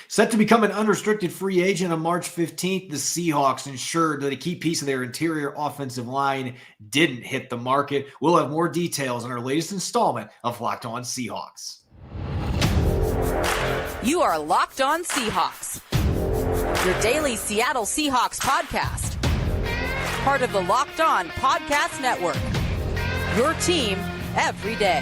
Set to become an unrestricted free agent on March 15th, the Seahawks ensured that a key piece of their interior offensive line didn't hit the market. We'll have more details on our latest installment of Locked On Seahawks. You are Locked On Seahawks, your daily Seattle Seahawks podcast. Part of the Locked On Podcast Network, your team every day.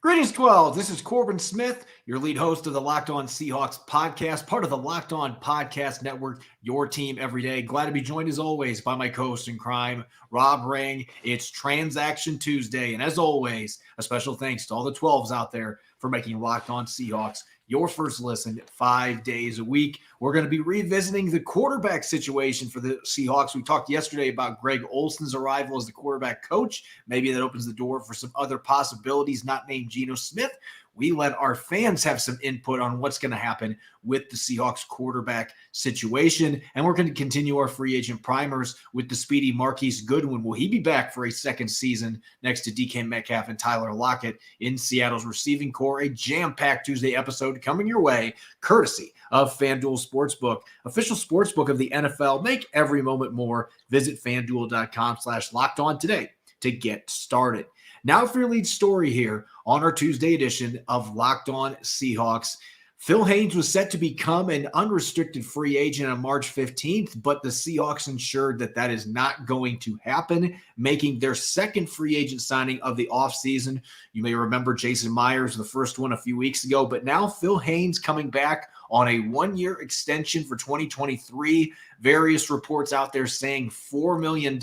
Greetings, 12. This is Corbin Smith, your lead host of the Locked On Seahawks podcast, part of the Locked On Podcast Network, your team every day. Glad to be joined, as always, by my co-host in crime, Rob Ring. It's Transaction Tuesday, and as always, a special thanks to all the 12s out there for making Locked On Seahawks your first listen 5 days a week. We're going to be revisiting the quarterback situation for the Seahawks. We talked yesterday about Greg Olson's arrival as the quarterback coach. Maybe that opens the door for some other possibilities, not named Geno Smith. We let our fans have some input on what's going to happen with the Seahawks quarterback situation. And we're going to continue our free agent primers with the speedy Marquise Goodwin. Will he be back for a second season next to DK Metcalf and Tyler Lockett in Seattle's receiving core? A jam-packed Tuesday episode coming your way, courtesy of FanDuel Sportsbook, official sportsbook of the NFL. Make every moment more. Visit FanDuel.com/LockedOn today to get started. Now for your lead story here on our Tuesday edition of Locked On Seahawks. Phil Haynes was set to become an unrestricted free agent on March 15th, but the Seahawks ensured that that is not going to happen, making their second free agent signing of the offseason. You may remember Jason Myers, the first one a few weeks ago, but now Phil Haynes coming back on a one-year extension for 2023. Various reports out there saying $4 million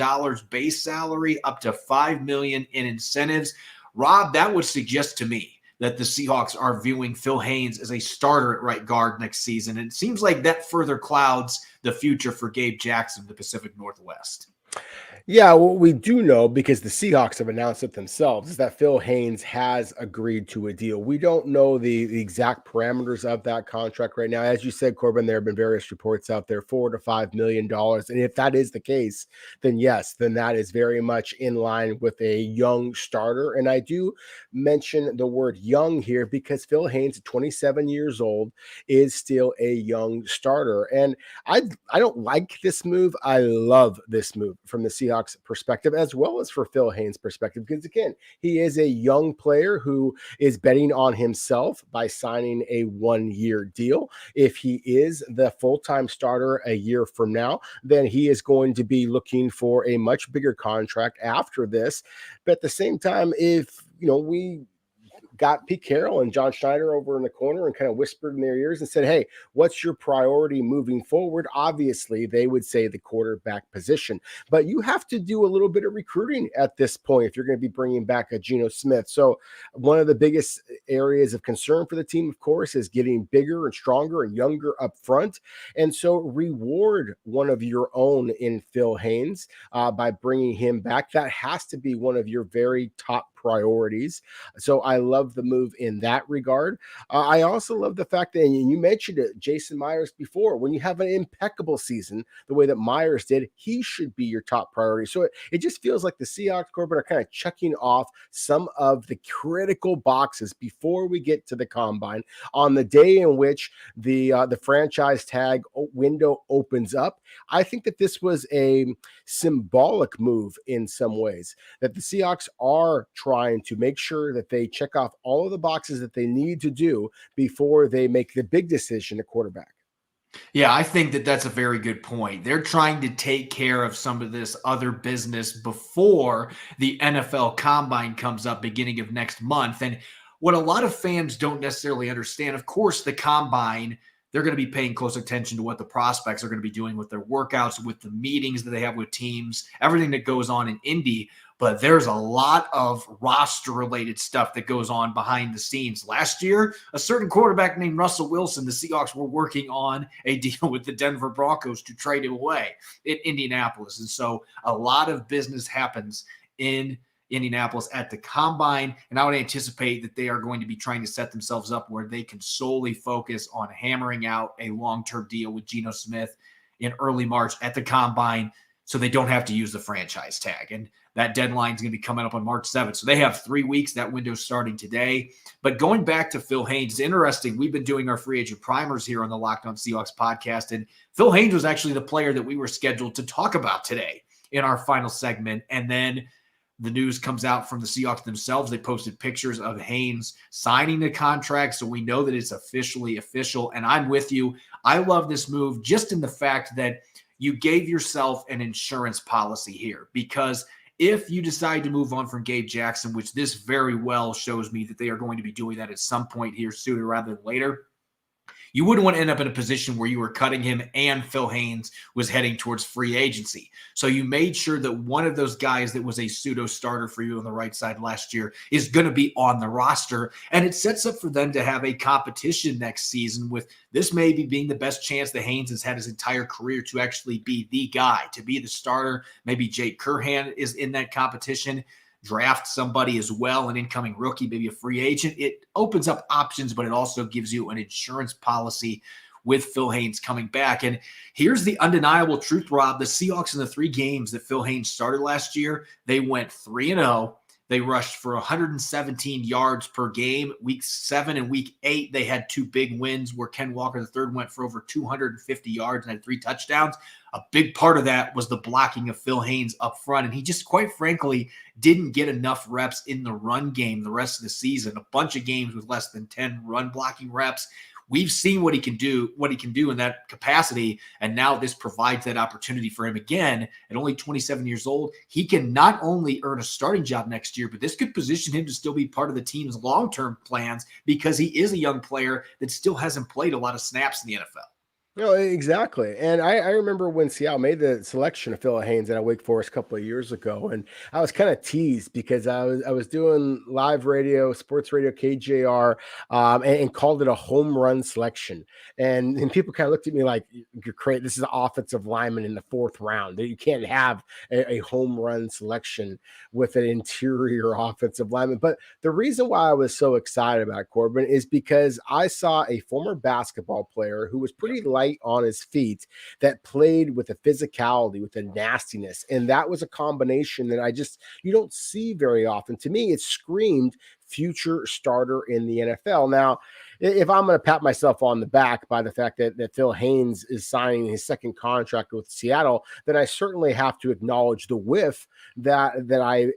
base salary, up to $5 million in incentives. Rob, that would suggest to me that the Seahawks are viewing Phil Haynes as a starter at right guard next season. And it seems like that further clouds the future for Gabe Jackson, the Pacific Northwest. Yeah, what we do know, because the Seahawks have announced it themselves, is that Phil Haynes has agreed to a deal. We don't know the exact parameters of that contract right now. As you said, Corbin, there have been various reports out there, $4 to $5 million. And if that is the case, then yes, then that is very much in line with a young starter. And I do mention the word young here because Phil Haynes, at 27 years old, is still a young starter. And I don't like this move. I love this move from the Seahawks perspective, as well as for Phil Haynes' perspective, because again, he is a young player who is betting on himself by signing a one-year deal. If he is the full-time starter a year from now, then he is going to be looking for a much bigger contract after this. But at the same time, if we got Pete Carroll and John Schneider over in the corner and kind of whispered in their ears and said, hey, what's your priority moving forward? Obviously, they would say the quarterback position. But you have to do a little bit of recruiting at this point if you're going to be bringing back a Geno Smith. So one of the biggest areas of concern for the team, of course, is getting bigger and stronger and younger up front. And so reward one of your own in Phil Haynes by bringing him back. That has to be one of your very top priorities. So I love the move in that regard. I also love the fact that, and you mentioned it, Jason Myers before, when you have an impeccable season, the way that Myers did, he should be your top priority. So it just feels like the Seahawks, Corbin, are kind of checking off some of the critical boxes before we get to the combine on the day in which the franchise tag window opens up. I think that this was a symbolic move in some ways, that the Seahawks are trying to make sure that they check off all of the boxes that they need to do before they make the big decision at quarterback. Yeah, I think that that's a very good point. They're trying to take care of some of this other business before the NFL Combine comes up beginning of next month. And what a lot of fans don't necessarily understand, of course, the Combine, they're going to be paying close attention to what the prospects are going to be doing with their workouts, with the meetings that they have with teams, everything that goes on in Indy. But there's a lot of roster-related stuff that goes on behind the scenes. Last year, a certain quarterback named Russell Wilson, the Seahawks were working on a deal with the Denver Broncos to trade him away in Indianapolis. And so a lot of business happens in Indianapolis at the Combine, and I would anticipate that they are going to be trying to set themselves up where they can solely focus on hammering out a long-term deal with Geno Smith in early March at the Combine. so they don't have to use the franchise tag. And that deadline is going to be coming up on March 7th. So they have 3 weeks. That window's starting today. But going back to Phil Haynes, it's interesting. We've been doing our free agent primers here on the Locked On Seahawks podcast, and Phil Haynes was actually the player that we were scheduled to talk about today in our final segment. And then the news comes out from the Seahawks themselves. They posted pictures of Haynes signing the contract, so we know that it's officially official. And I'm with you. I love this move just in the fact that you gave yourself an insurance policy here, because if you decide to move on from Gabe Jackson, which this very well shows me that they are going to be doing that at some point here sooner rather than later, you wouldn't want to end up in a position where you were cutting him and Phil Haynes was heading towards free agency. So you made sure that one of those guys that was a pseudo starter for you on the right side last year is going to be on the roster. And it sets up for them to have a competition next season, with this maybe being the best chance that Haynes has had his entire career to actually be the guy, to be the starter. Maybe Jake Curhan is in that competition. Draft somebody as well, an incoming rookie, maybe a free agent. It opens up options, but it also gives you an insurance policy with Phil Haynes coming back. And here's the undeniable truth, Rob. The Seahawks in the 3 games that Phil Haynes started last year, they went 3-0. They rushed for 117 yards per game. Week 7 and week 8, they had 2 big wins where Ken Walker III went for over 250 yards and had 3 touchdowns. A big part of that was the blocking of Phil Haynes up front. And he just, quite frankly, didn't get enough reps in the run game the rest of the season. A bunch of games with less than 10 run blocking reps. We've seen what he can do in that capacity, and now this provides that opportunity for him again. At only 27 years old, he can not only earn a starting job next year, but this could position him to still be part of the team's long-term plans, because he is a young player that still hasn't played a lot of snaps in the NFL. No, exactly. And I remember when Seattle made the selection of Phil Haynes at Wake Forest a couple of years ago, and I was kind of teased because I was doing live radio, sports radio, KJR, and called it a home run selection. And people kind of looked at me like, you're crazy. This is an offensive lineman in the 4th round. You can't have a home run selection with an interior offensive lineman. But the reason why I was so excited about Corbin is because I saw a former basketball player who was pretty light on his feet, that played with a physicality, with a nastiness. And that was a combination that you don't see very often. To me, it screamed future starter in the NFL. Now, if I'm going to pat myself on the back by the fact that Phil Haynes is signing his 2nd contract with Seattle, then I certainly have to acknowledge the whiff that I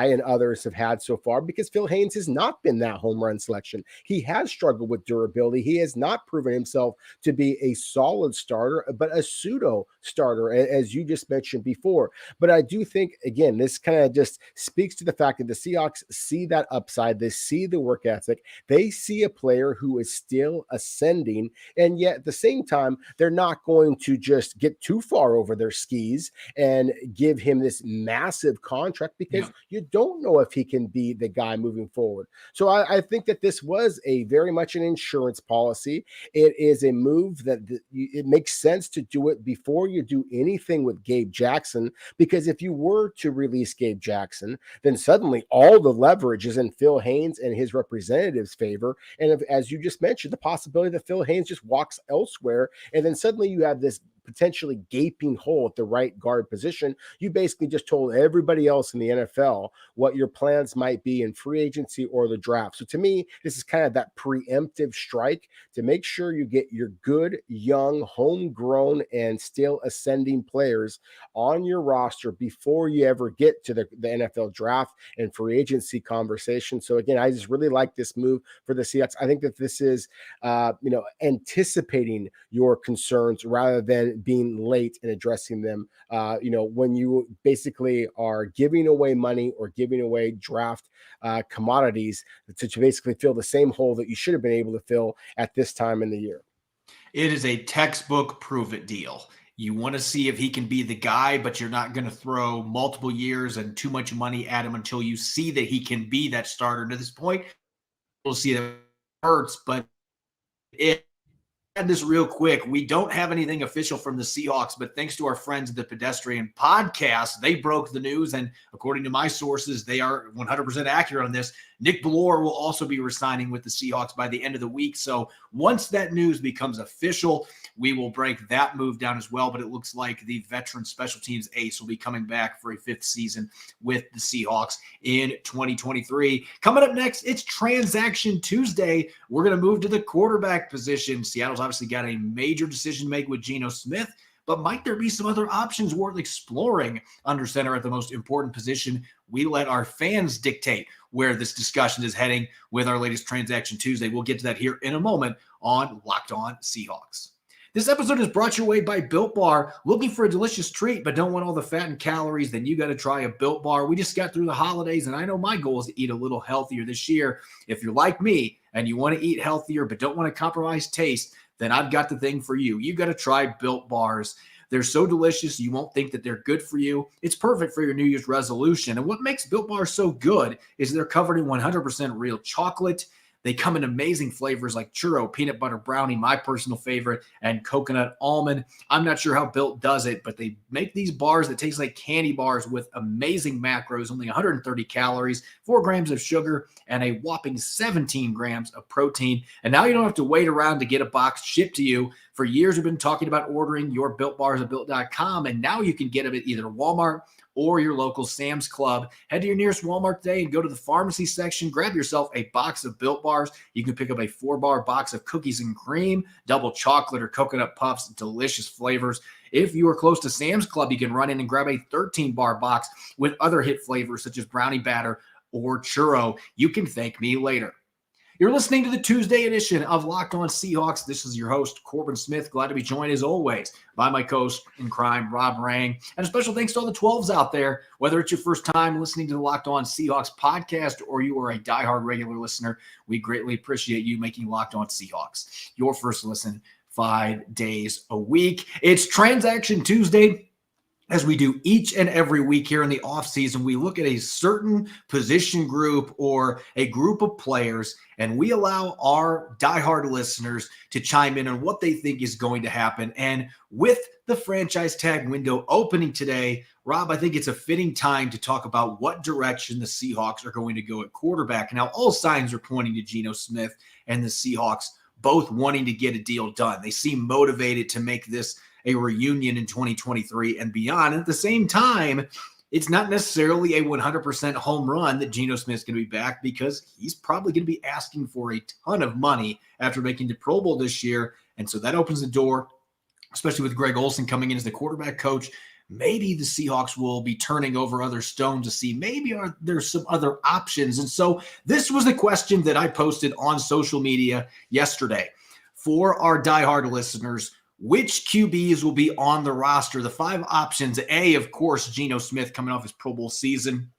and others have had so far, because Phil Haynes has not been that home run selection. He has struggled with durability. He has not proven himself to be a solid starter, but a pseudo starter, as you just mentioned before. But I do think, again, this kind of just speaks to the fact that the Seahawks see that upside. They see the work ethic. They see a player who is still ascending, and yet at the same time, they're not going to just get too far over their skis and give him this massive contract, because you don't know if he can be the guy moving forward. So I think that this was a very much an insurance policy. It is a move that it makes sense to do it before you do anything with Gabe Jackson, because if you were to release Gabe Jackson, then suddenly all the leverage is in Phil Haynes and his representatives' favor. And as you just mentioned, the possibility that Phil Haynes just walks elsewhere, and then suddenly you have this potentially gaping hole at the right guard position. You basically just told everybody else in the NFL what your plans might be in free agency or the draft. So to me, this is kind of that preemptive strike to make sure you get your good, young, homegrown, and still ascending players on your roster before you ever get to the NFL draft and free agency conversation. So again, I just really like this move for the Seahawks. I think that this is, anticipating your concerns rather than being late in addressing them. When you basically are giving away money or giving away draft commodities to basically fill the same hole that you should have been able to fill at this time in the year. It is a textbook prove it deal. You want to see if he can be the guy, but you're not going to throw multiple years and too much money at him until you see that he can be that starter. To this point, we'll see that it hurts, but this real quick. We don't have anything official from the Seahawks, but thanks to our friends at the Pedestrian Podcast, they broke the news. And according to my sources, they are 100% accurate on this. Nick Ballore will also be resigning with the Seahawks by the end of the week. So once that news becomes official, we will break that move down as well. But it looks like the veteran special teams ace will be coming back for a 5th season with the Seahawks in 2023. Coming up next, it's Transaction Tuesday. We're going to move to the quarterback position. Seattle's obviously got a major decision to make with Geno Smith, but might there be some other options worth exploring under center at the most important position? We let our fans dictate where this discussion is heading with our latest Transaction Tuesday. We'll get to that here in a moment on Locked On Seahawks. This episode is brought your way by Built Bar. Looking for a delicious treat but don't want all the fat and calories? Then you got to try a Built Bar. We just got through the holidays, and I know my goal is to eat a little healthier this year. If you're like me and you want to eat healthier but don't want to compromise taste, then I've got the thing for you. You got to try Built Bars. They're so delicious, you won't think that they're good for you. It's perfect for your New Year's resolution. And what makes Built Bars so good is they're covered in 100% real chocolate. They come in amazing flavors like churro, peanut butter brownie, my personal favorite, and coconut almond. I'm not sure how Built does it, but they make these bars that taste like candy bars with amazing macros, only 130 calories, 4 grams of sugar, and a whopping 17 grams of protein. And now you don't have to wait around to get a box shipped to you. For years, we've been talking about ordering your Built Bars at Built.com, and now you can get them at either Walmart or your local Sam's Club. Head to your nearest Walmart today and go to the pharmacy section. Grab yourself a box of Built Bars. You can pick up a 4-bar box of cookies and cream, double chocolate or coconut puffs, delicious flavors. If you are close to Sam's Club, you can run in and grab a 13-bar box with other hit flavors such as brownie batter or churro. You can thank me later. You're listening to the Tuesday edition of Locked On Seahawks. This is your host, Corbin Smith. Glad to be joined, as always, by my co-host in crime, Rob Rang. And a special thanks to all the 12s out there. Whether it's your first time listening to the Locked On Seahawks podcast or you are a diehard regular listener, we greatly appreciate you making Locked On Seahawks your first listen 5 days a week. It's Transaction Tuesday. As we do each and every week here in the offseason, we look at a certain position group or a group of players, and we allow our diehard listeners to chime in on what they think is going to happen. And with the franchise tag window opening today, Rob, I think it's a fitting time to talk about what direction the Seahawks are going to go at quarterback. Now, all signs are pointing to Geno Smith and the Seahawks both wanting to get a deal done. They seem motivated to make this a reunion in 2023 and beyond. And at the same time, it's not necessarily a 100% home run that Geno Smith's going to be back, because he's probably going to be asking for a ton of money after making the Pro Bowl this year. And so that opens the door, especially with Greg Olsen coming in as the quarterback coach. Maybe the Seahawks will be turning over other stones to see maybe there's some other options. And so this was the question that I posted on social media yesterday for our diehard listeners. Which QBs will be on the roster? The 5 options: A, of course, Geno Smith coming off his Pro Bowl season.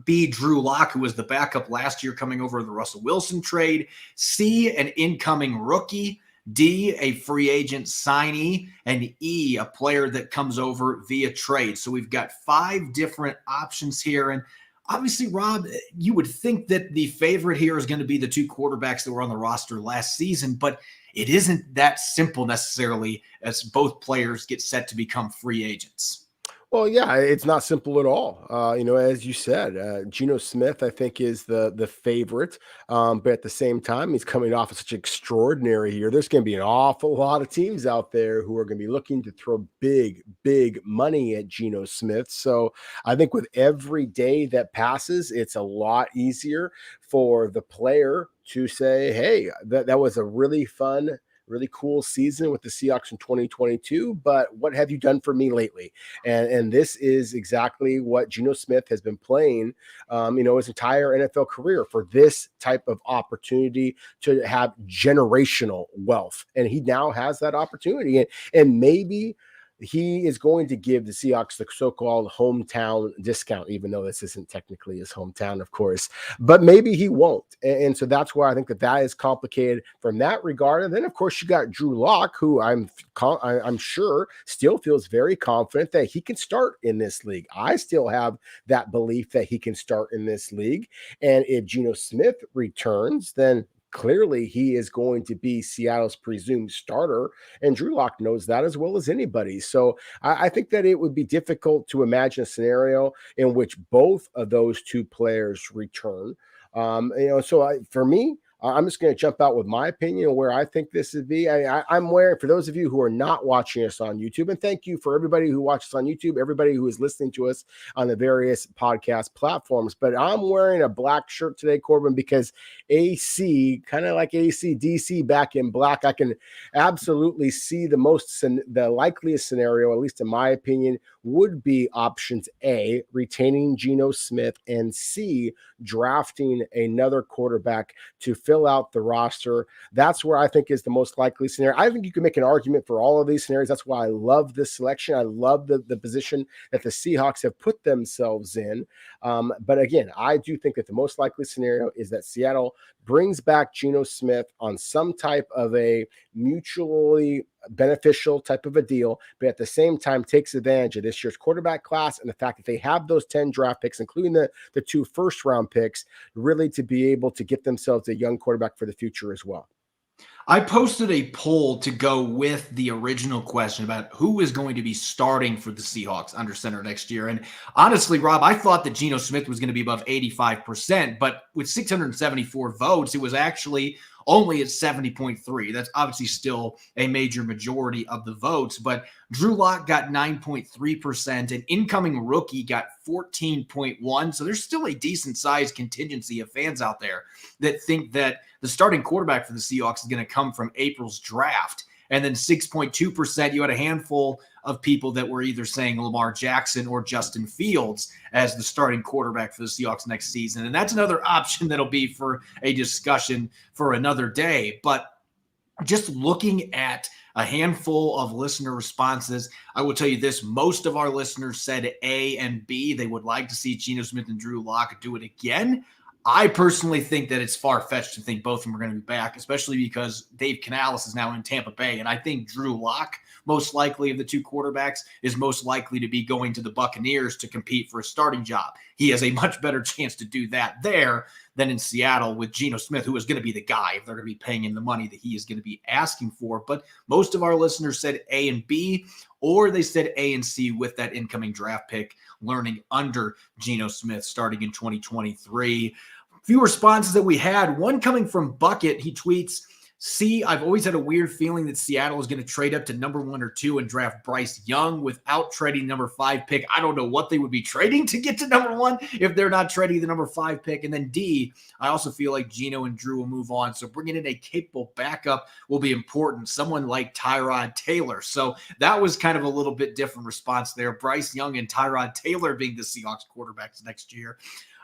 B, Drew Lock, who was the backup last year coming over the Russell Wilson trade. C, an incoming rookie. D, a free agent signee. And E, a player that comes over via trade. So we've got 5 different options here. And obviously, Rob, you would think that the favorite here is going to be the 2 quarterbacks that were on the roster last season, but it isn't that simple necessarily, as both players get set to become free agents. Well, yeah, it's not simple at all. As you said, Geno Smith, I think, is the favorite. But at the same time, he's coming off of such an extraordinary year. There's going to be an awful lot of teams out there who are going to be looking to throw big, big money at Geno Smith. So I think with every day that passes, it's a lot easier for the player to say, hey, that was a really fun, really cool season with the Seahawks in 2022, but what have you done for me lately? And this is exactly what Geno Smith has been playing, his entire NFL career, for this type of opportunity to have generational wealth. And he now has that opportunity. And maybe he is going to give the Seahawks the so-called hometown discount, even though this isn't technically his hometown, of course, but maybe he won't. And so that's why I think that is complicated from that regard. And then, of course, you got Drew Lock, who I'm sure still feels very confident that he can start in this league. I still have that belief that he can start in this league. And if Geno Smith returns, then clearly he is going to be Seattle's presumed starter, and Drew Lock knows that as well as anybody. So I think that it would be difficult to imagine a scenario in which both of those 2 players return. For me, I'm just going to jump out with my opinion where I think this would be. I'm wearing, for those of you who are not watching us on YouTube, and thank you for everybody who watches on YouTube, everybody who is listening to us on the various podcast platforms, but I'm wearing a black shirt today, Corbin, because AC, kind of like AC/DC back in black, I can absolutely see the likeliest scenario, at least in my opinion, would be options A, retaining Geno Smith, and C, drafting another quarterback to fill out the roster. That's where I think is the most likely scenario. I think you can make an argument for all of these scenarios. That's why I love this selection. I love the position that the Seahawks have put themselves in. But again, I do think that the most likely scenario is that Seattle brings back Geno Smith on some type of a mutually beneficial type of a deal, but at the same time takes advantage of this year's quarterback class and the fact that they have those 10 draft picks, including the 2 first-round picks, really to be able to get themselves a young quarterback for the future as well. I posted a poll to go with the original question about who is going to be starting for the Seahawks under center next year. And honestly, Rob, I thought that Geno Smith was going to be above 85%, but with 674 votes, it was actually only at 70.3. That's obviously still a major majority of the votes, but Drew Lock got 9.3%, and incoming rookie got 14.1. So there's still a decent sized contingency of fans out there that think that the starting quarterback for the Seahawks is going to come from April's draft. And then 6.2%, you had a handful of people that were either saying Lamar Jackson or Justin Fields as the starting quarterback for the Seahawks next season. And that's another option that'll be for a discussion for another day. But just looking at a handful of listener responses, I will tell you this: most of our listeners said A and B. They would like to see Geno Smith and Drew Lock do it again. I personally think that it's far-fetched to think both of them are going to be back, especially because Dave Canales is now in Tampa Bay. And I think Drew Lock, most likely of the 2 quarterbacks, is most likely to be going to the Buccaneers to compete for a starting job. He has a much better chance to do that there than in Seattle with Geno Smith, who is going to be the guy if they're going to be paying him the money that he is going to be asking for. But most of our listeners said A and B, or they said A and C with that incoming draft pick learning under Geno Smith starting in 2023. Few responses that we had. One coming from Bucket. He tweets, C, I've always had a weird feeling that Seattle is going to trade up to number 1 or 2 and draft Bryce Young without trading number 5 pick. I don't know what they would be trading to get to number 1 if they're not trading the number 5 pick. And then D, I also feel like Geno and Drew will move on. So bringing in a capable backup will be important. Someone like Tyrod Taylor. So that was kind of a little bit different response there. Bryce Young and Tyrod Taylor being the Seahawks quarterbacks next year.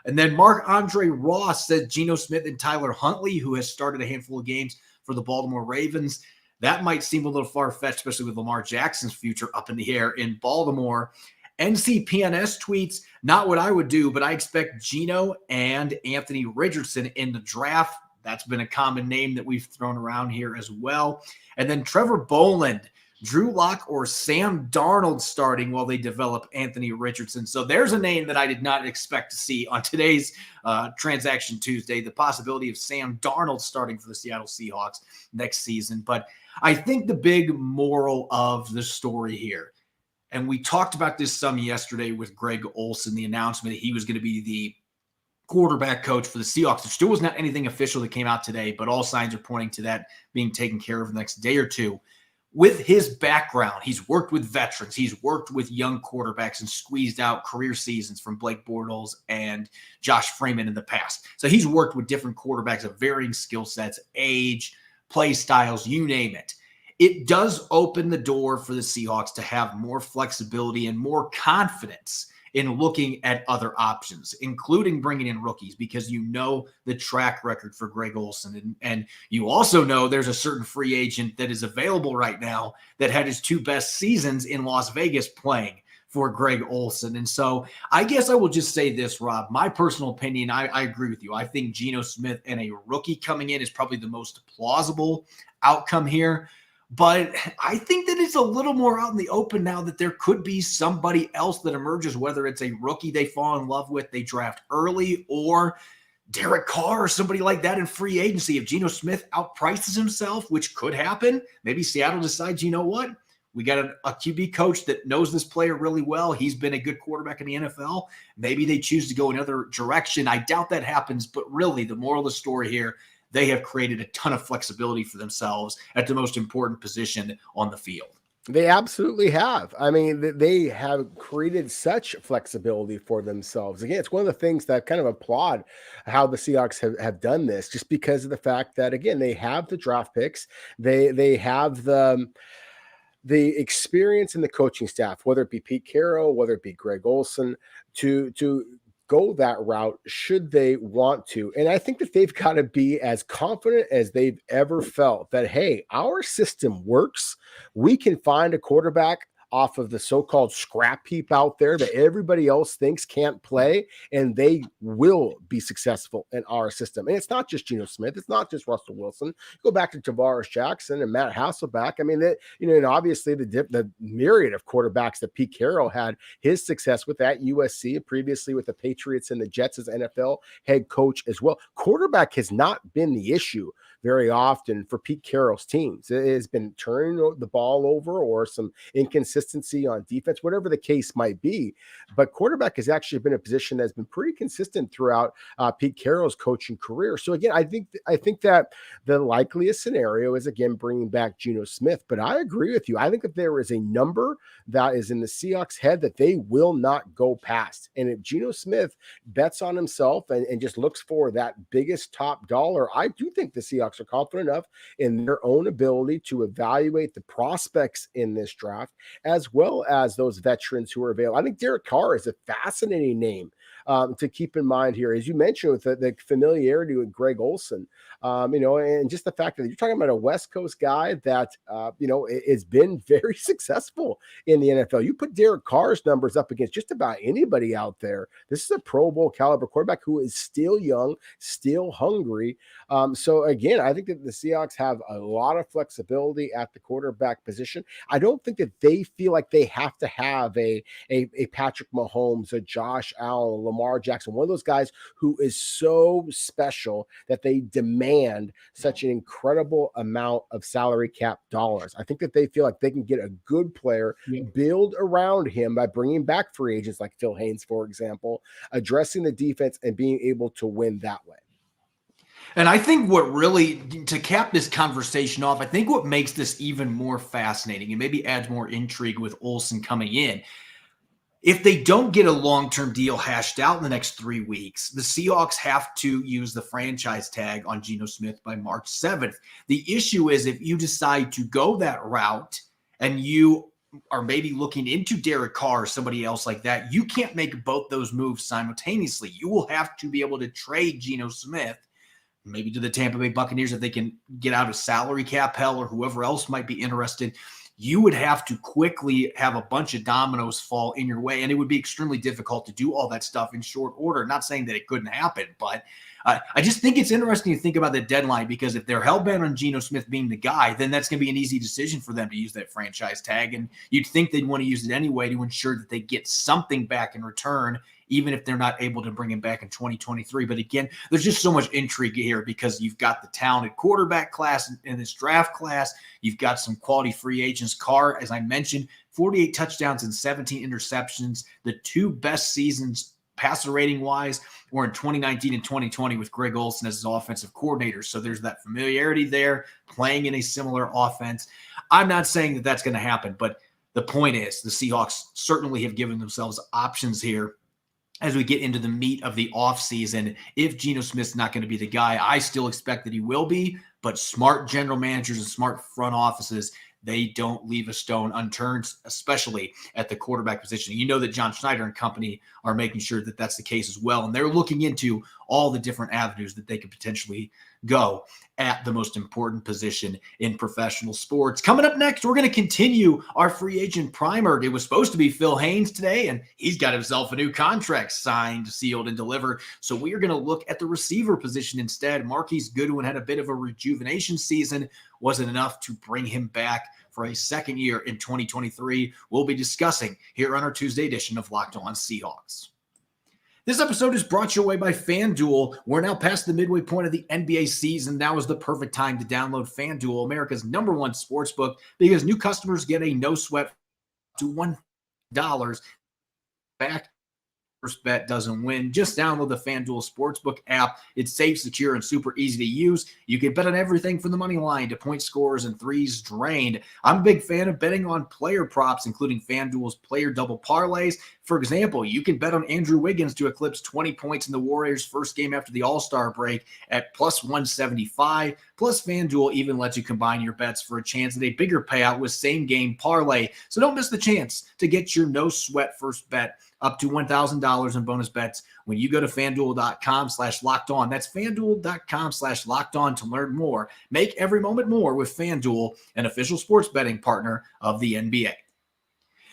And then Mark-Andre Ross said Geno Smith and Tyler Huntley, who has started a handful of games for the Baltimore Ravens. That might seem a little far-fetched, especially with Lamar Jackson's future up in the air in Baltimore. NCPNS tweets, not what I would do, but I expect Geno and Anthony Richardson in the draft. That's been a common name that we've thrown around here as well. And then Trevor Boland, Drew Lock or Sam Darnold starting while they develop Anthony Richardson. So there's a name that I did not expect to see on today's Transaction Tuesday, the possibility of Sam Darnold starting for the Seattle Seahawks next season. But I think the big moral of the story here, and we talked about this some yesterday with Greg Olsen, the announcement that he was going to be the quarterback coach for the Seahawks. There still was not anything official that came out today, but all signs are pointing to that being taken care of the next day or two. With his background, he's worked with veterans, he's worked with young quarterbacks and squeezed out career seasons from Blake Bortles and Josh Freeman in the past. So he's worked with different quarterbacks of varying skill sets, age, play styles, you name it. It does open the door for the Seahawks to have more flexibility and more confidence in looking at other options, including bringing in rookies, because you know the track record for Greg Olsen. And you also know there's a certain free agent that is available right now that had his 2 best seasons in Las Vegas playing for Greg Olsen. And so I guess I will just say this, Rob, my personal opinion, I agree with you. I think Geno Smith and a rookie coming in is probably the most plausible outcome here. But I think that it's a little more out in the open now that there could be somebody else that emerges, whether it's a rookie they fall in love with, they draft early, or Derek Carr or somebody like that in free agency. If Geno Smith outprices himself, which could happen, maybe Seattle decides, you know what? We got a QB coach that knows this player really well. He's been a good quarterback in the NFL. Maybe they choose to go another direction. I doubt that happens, but really the moral of the story here, they have created a ton of flexibility for themselves at the most important position on the field. They absolutely have. I mean, they have created such flexibility for themselves. Again, it's one of the things that I kind of applaud how the Seahawks have done this, just because of the fact that, again, they have the draft picks. They have the experience in the coaching staff, whether it be Pete Carroll, whether it be Greg Olson, to go that route should they want to. And I think that they've got to be as confident as they've ever felt that, hey, our system works. We can find a quarterback off of the so-called scrap heap out there that everybody else thinks can't play, and they will be successful in our system. And it's not just Geno Smith. It's not just Russell Wilson. Go back to Tavares Jackson and Matt Hasselbeck. I mean, and obviously the myriad of quarterbacks that Pete Carroll had his success with at USC and previously with the Patriots and the Jets as NFL head coach as well. Quarterback has not been the issue very often for Pete Carroll's teams. It has been turning the ball over or some inconsistency on defense, whatever the case might be. But quarterback has actually been a position that's been pretty consistent throughout Pete Carroll's coaching career. So again, I think that the likeliest scenario is, again, bringing back Geno Smith. But I agree with you. I think that there is a number that is in the Seahawks' head that they will not go past. And if Geno Smith bets on himself and just looks for that biggest top dollar, I do think the Seahawks are confident enough in their own ability to evaluate the prospects in this draft, as well as those veterans who are available. I think Derek Carr is a fascinating name to keep in mind here, as you mentioned, with the familiarity with Greg Olson, and just the fact that you're talking about a West Coast guy that, has been very successful in the NFL. You put Derek Carr's numbers up against just about anybody out there. This is a Pro Bowl caliber quarterback who is still young, still hungry. So again, I think that the Seahawks have a lot of flexibility at the quarterback position. I don't think that they feel like they have to have a Patrick Mahomes, a Josh Allen, Lamar Jackson, one of those guys who is so special that they demand such an incredible amount of salary cap dollars. I think that they feel like they can get a good player, build around him by bringing back free agents like Phil Haynes, for example, addressing the defense and being able to win that way. And I think what really, to cap this conversation off, I think what makes this even more fascinating and maybe adds more intrigue with Olson coming in, if they don't get a long-term deal hashed out in the next 3 weeks, the Seahawks have to use the franchise tag on Geno Smith by March 7th. The issue is if you decide to go that route and you are maybe looking into Derek Carr or somebody else like that, you can't make both those moves simultaneously. You will have to be able to trade Geno Smith maybe to the Tampa Bay Buccaneers if they can get out of salary cap hell, or whoever else might be interested. You would have to quickly have a bunch of dominoes fall in your way, and it would be extremely difficult to do all that stuff in short order. Not saying that it couldn't happen, but I just think it's interesting to think about the deadline, because if they're hell-bent on Geno Smith being the guy, then that's going to be an easy decision for them to use that franchise tag, and you'd think they'd want to use it anyway to ensure that they get something back in return, even if they're not able to bring him back in 2023. But again, there's just so much intrigue here because you've got the talented quarterback class in this draft class. You've got some quality free agents. Carr, as I mentioned, 48 touchdowns and 17 interceptions. The two best seasons passer rating wise were in 2019 and 2020 with Greg Olson as his offensive coordinator. So there's that familiarity there, playing in a similar offense. I'm not saying that that's going to happen, but the point is the Seahawks certainly have given themselves options here as we get into the meat of the offseason. If Geno Smith's not going to be the guy, I still expect that he will be, but smart general managers and smart front offices, they don't leave a stone unturned, especially at the quarterback position. You know that John Schneider and company are making sure that that's the case as well, and they're looking into all the different avenues that they could potentially go at the most important position in professional sports. Coming up next, we're going to continue our free agent primer. It was supposed to be Phil Haynes today, and he's got himself a new contract signed, sealed, and delivered. So we are going to look at the receiver position instead. Marquise Goodwin had a bit of a rejuvenation season. Wasn't enough to bring him back for a second year in 2023. We'll be discussing here on our Tuesday edition of Locked On Seahawks. This episode is brought your way by FanDuel. We're now past the midway point of the NBA season. Now is the perfect time to download FanDuel, America's #1 sportsbook, because new customers get a no sweat to $1 back. First bet doesn't win. Just download the FanDuel Sportsbook app. It's safe, secure, and super easy to use. You can bet on everything from the money line to point scores and threes drained. I'm a big fan of betting on player props, including FanDuel's player double parlays. For example, you can bet on Andrew Wiggins to eclipse 20 points in the Warriors' first game after the All-Star break at plus 175. Plus, FanDuel even lets you combine your bets for a chance at a bigger payout with same-game parlay. So don't miss the chance to get your no-sweat first bet up to $1,000 in bonus bets when you go to FanDuel.com/LockedOn. That's FanDuel.com/LockedOn to learn more. Make every moment more with FanDuel, an official sports betting partner of the NBA.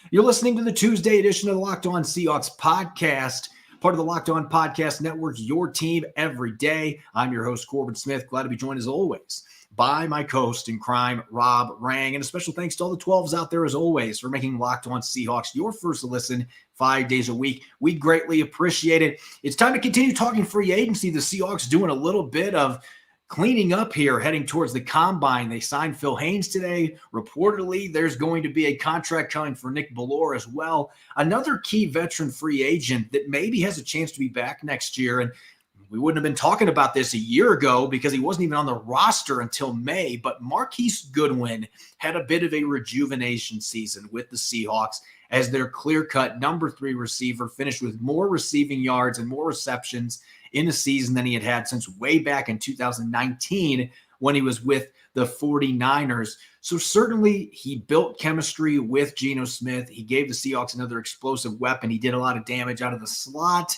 You're listening to the Tuesday edition of the Locked On Seahawks podcast, part of the Locked On Podcast Network, your team every day. I'm your host, Corbin Smith. Glad to be joined as always by my co-host in crime, Rob Rang. And a special thanks to all the 12s out there as always for making Locked On Seahawks your first listen 5 days a week. We greatly appreciate it. It's time to continue talking free agency. The Seahawks doing a little bit of cleaning up here, heading towards the combine. They signed Phil Haynes today. Reportedly, there's going to be a contract coming for Nick Bellore as well. Another key veteran free agent that maybe has a chance to be back next year. And we wouldn't have been talking about this a year ago because he wasn't even on the roster until May. But Marquise Goodwin had a bit of a rejuvenation season with the Seahawks as their clear-cut number 3 receiver, finished with more receiving yards and more receptions in a season than he had had since way back in 2019 when he was with the 49ers. So certainly he built chemistry with Geno Smith. He gave the Seahawks another explosive weapon. He did a lot of damage out of the slot.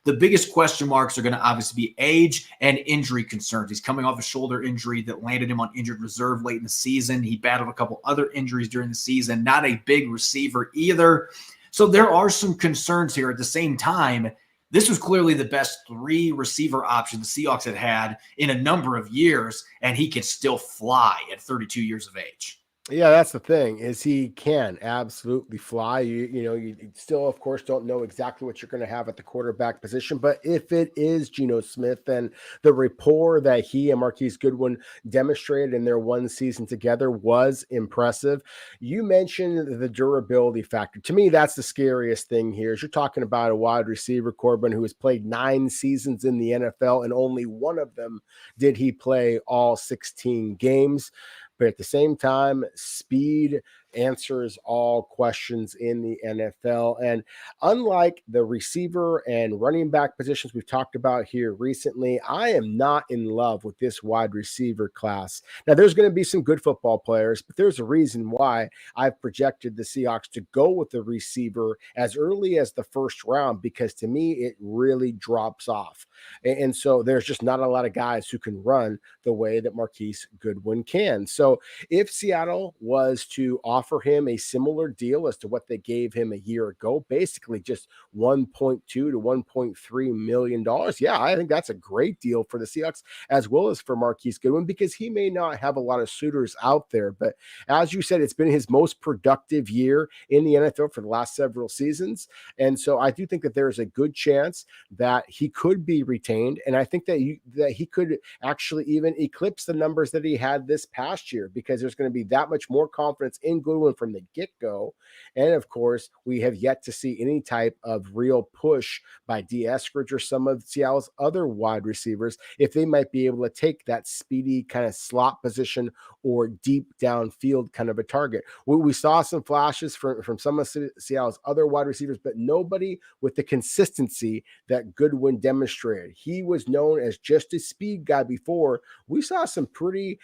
The biggest question marks are going to obviously be age and injury concerns. He's coming off a shoulder injury that landed him on injured reserve late in the season. He battled a couple other injuries during the season. Not a big receiver either. So there are some concerns here. At the same time, this was clearly the best 3 receiver option the Seahawks had in a number of years, and he can still fly at 32 years of age. Yeah, that's the thing, is he can absolutely fly. You still, of course, don't know exactly what you're going to have at the quarterback position. But if it is Geno Smith, then the rapport that he and Marquise Goodwin demonstrated in their one season together was impressive. You mentioned the durability factor. To me, that's the scariest thing here. Is you're talking about a wide receiver, Corbin, who has played 9 seasons in the NFL, and only one of them did he play all 16 games. But at the same time, speed answers all questions in the NFL. And unlike the receiver and running back positions we've talked about here recently, I am not in love with this wide receiver class. Now, there's going to be some good football players, but there's a reason why I've projected the Seahawks to go with the receiver as early as the first round, because to me, it really drops off. And so there's just not a lot of guys who can run the way that Marquise Goodwin can. So if Seattle was to offer him a similar deal as to what they gave him a year ago, basically just $1.2 to $1.3 million. Yeah, I think that's a great deal for the Seahawks as well as for Marquise Goodwin, because he may not have a lot of suitors out there. But as you said, it's been his most productive year in the NFL for the last several seasons. And so I do think that there is a good chance that he could be retained. And I think that he could actually even eclipse the numbers that he had this past year, because there's going to be that much more confidence in Goodwin from the get-go. And of course, we have yet to see any type of real push by D. Eskridge or some of Seattle's other wide receivers if they might be able to take that speedy kind of slot position or deep downfield kind of a target. We saw some flashes from some of Seattle's other wide receivers, but nobody with the consistency that Goodwin demonstrated. He was known as just a speed guy before. We saw some pretty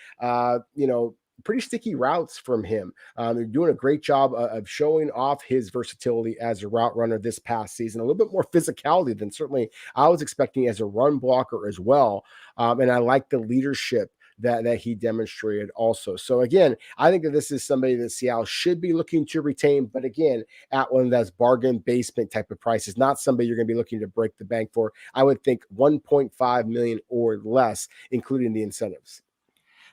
sticky routes from him. They're doing a great job of showing off his versatility as a route runner this past season. A little bit more physicality than certainly I was expecting as a run blocker as well. And I like the leadership that he demonstrated also. So again, I think that this is somebody that Seattle should be looking to retain, but again, at one of those bargain basement type of prices, not somebody you're going to be looking to break the bank for. I would think $1.5 million or less, including the incentives.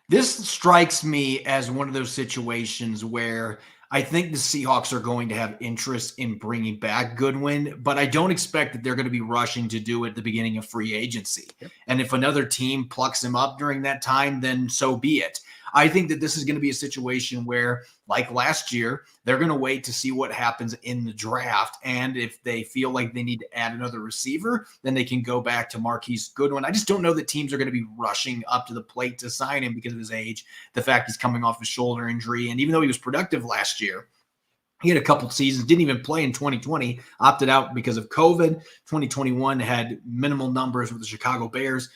This strikes me as one of those situations where I think the Seahawks are going to have interest in bringing back Goodwin, but I don't expect that they're going to be rushing to do it at the beginning of free agency. Yep. And if another team plucks him up during that time, then so be it. I think that this is going to be a situation where, like last year, they're going to wait to see what happens in the draft. And if they feel like they need to add another receiver, then they can go back to Marquise Goodwin. I just don't know that teams are going to be rushing up to the plate to sign him because of his age, the fact he's coming off a shoulder injury. And even though he was productive last year, he had a couple seasons, didn't even play in 2020, opted out because of COVID. 2021 had minimal numbers with the Chicago Bears.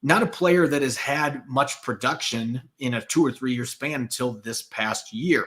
Not a player that has had much production in a 2 or 3 year span until this past year.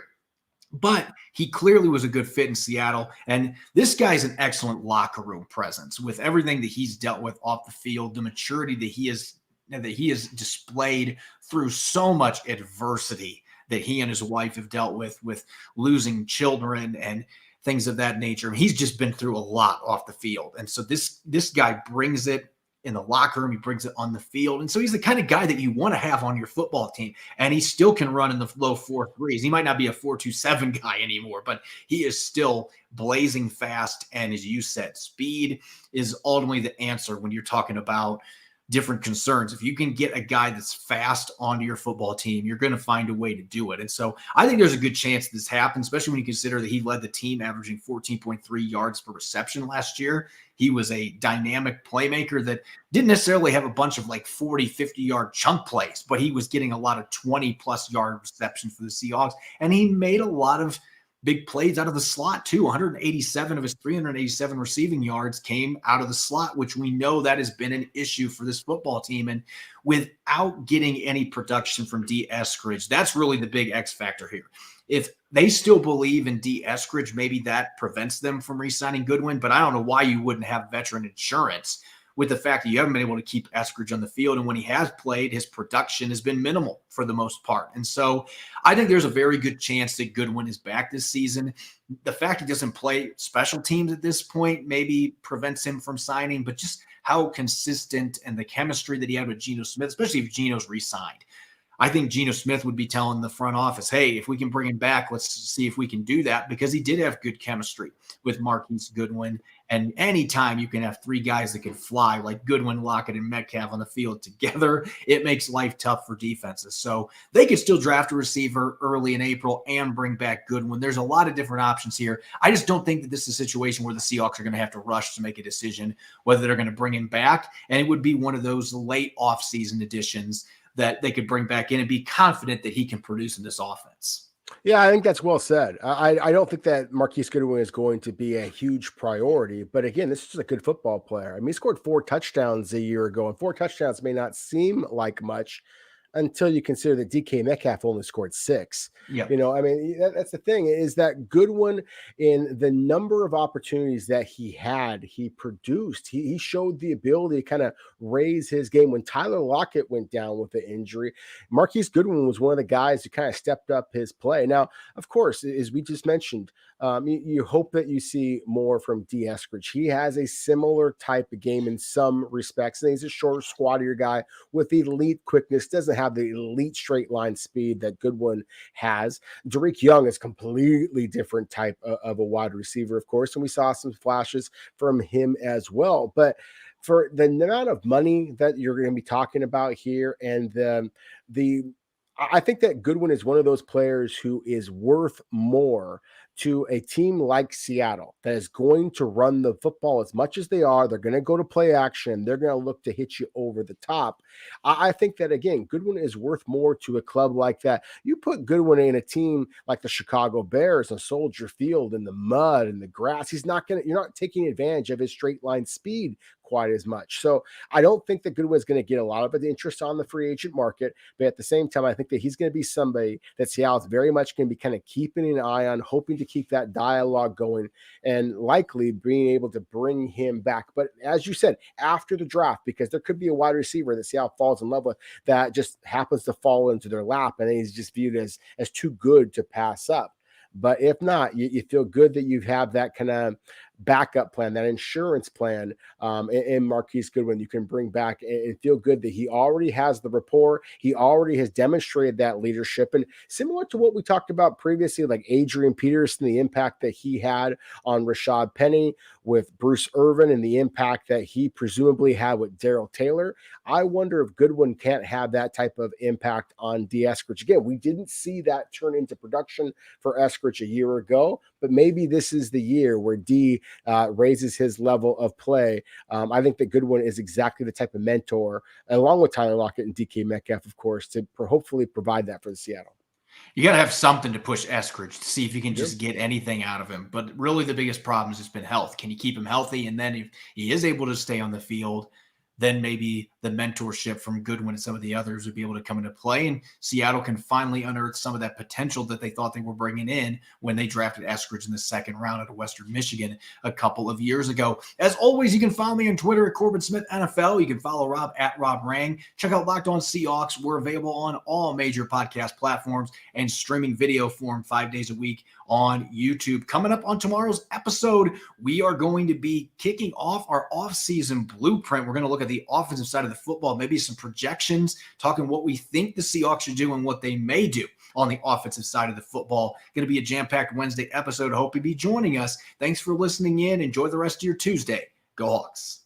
But he clearly was a good fit in Seattle. And this guy's an excellent locker room presence with everything that he's dealt with off the field, the maturity that he has displayed through so much adversity that he and his wife have dealt with losing children and things of that nature. He's just been through a lot off the field. And so this guy brings it in the locker room. He brings it on the field. And so he's the kind of guy that you want to have on your football team. And he still can run in the low 4.3s. He might not be a 4.27 guy anymore, but he is still blazing fast. And as you said, speed is ultimately the answer when you're talking about different concerns. If you can get a guy that's fast onto your football team, you're going to find a way to do it. And so I think there's a good chance this happens, especially when you consider that he led the team averaging 14.3 yards per reception last year. He was a dynamic playmaker that didn't necessarily have a bunch of like 40, 50-yard chunk plays, but he was getting a lot of 20-plus yard receptions for the Seahawks. And he made a lot of big plays out of the slot too. 187 of his 387 receiving yards came out of the slot, which we know that has been an issue for this football team. And without getting any production from D. Eskridge, that's really the big X factor here. If they still believe in D. Eskridge, maybe that prevents them from re-signing Goodwin, but I don't know why you wouldn't have veteran insurance with the fact that you haven't been able to keep Eskridge on the field. And when he has played, his production has been minimal for the most part. And so I think there's a very good chance that Goodwin is back this season. The fact he doesn't play special teams at this point maybe prevents him from signing, but just how consistent and the chemistry that he had with Geno Smith, especially if Geno's re-signed. I think Geno Smith would be telling the front office, hey, if we can bring him back, let's see if we can do that, because he did have good chemistry with Marquise Goodwin. And anytime you can have three guys that can fly, like Goodwin, Lockett, and Metcalf on the field together, it makes life tough for defenses. So they could still draft a receiver early in April and bring back Goodwin. There's a lot of different options here. I just don't think that this is a situation where the Seahawks are going to have to rush to make a decision whether they're going to bring him back. And it would be one of those late offseason additions that they could bring back in and be confident that he can produce in this offense. Yeah, I think that's well said. I don't think that Marquise Goodwin is going to be a huge priority. But again, this is a good football player. I mean, he scored 4 touchdowns a year ago, and 4 touchdowns may not seem like much until you consider that DK Metcalf only scored 6. Yep. You know, I mean, that's the thing, is that Goodwin, in the number of opportunities that he had, he produced. He showed the ability to kind of raise his game. When Tyler Lockett went down with the injury, Marquise Goodwin was one of the guys who kind of stepped up his play. Now, of course, as we just mentioned, you hope that you see more from D. Eskridge. He has a similar type of game in some respects. And he's a shorter, squattier guy with elite quickness, doesn't have the elite straight line speed that Goodwin has. Derek Young is completely different type of a wide receiver, of course, and we saw some flashes from him as well. But for the amount of money that you're going to be talking about here, and I think that Goodwin is one of those players who is worth more to a team like Seattle that is going to run the football as much as they are. They're going to go to play action. They're going to look to hit you over the top. I think that, again, Goodwin is worth more to a club like that. You put Goodwin in a team like the Chicago Bears on Soldier Field in the mud and the grass, you're not taking advantage of his straight line speed quite as much. So I don't think that Goodwin is going to get a lot of interest on the free agent market, but at the same time, I think that he's going to be somebody that Seattle's very much going to be kind of keeping an eye on, hoping to keep that dialogue going, and likely being able to bring him back. But as you said, after the draft, because there could be a wide receiver that Seattle falls in love with that just happens to fall into their lap, and he's just viewed as too good to pass up. But if not, you feel good that you have that kind of backup plan, that insurance plan in Marquise Goodwin you can bring back and feel good that he already has the rapport. He already has demonstrated that leadership. And similar to what we talked about previously, like Adrian Peterson, the impact that he had on Rashad Penny, with Bruce Irvin and the impact that he presumably had with Darrell Taylor, I wonder if Goodwin can't have that type of impact on D. Eskridge. Again, we didn't see that turn into production for Eskridge a year ago, but maybe this is the year where D raises his level of play. I think that Goodwin is exactly the type of mentor, along with Tyler Lockett and DK Metcalf, of course, to hopefully provide that for the Seattle. You got to have something to push Eskridge to see if you can just get anything out of him. But really the biggest problem has just been health. Can you keep him healthy? And then if he is able to stay on the field, then maybe the mentorship from Goodwin and some of the others would be able to come into play, and Seattle can finally unearth some of that potential that they thought they were bringing in when they drafted Eskridge in the second round out of Western Michigan a couple of years ago. As always, you can follow me on Twitter at Corbin Smith NFL. You can follow Rob at Rob Rang. Check out Locked On Seahawks. We're available on all major podcast platforms and streaming video form 5 days a week on YouTube. Coming up on tomorrow's episode, we are going to be kicking off our offseason blueprint. We're going to look at the offensive side of the football, maybe some projections, talking what we think the Seahawks should do and what they may do on the offensive side of the football. Going to be a jam-packed Wednesday episode. I hope you'll be joining us. Thanks for listening in. Enjoy the rest of your Tuesday. Go Hawks.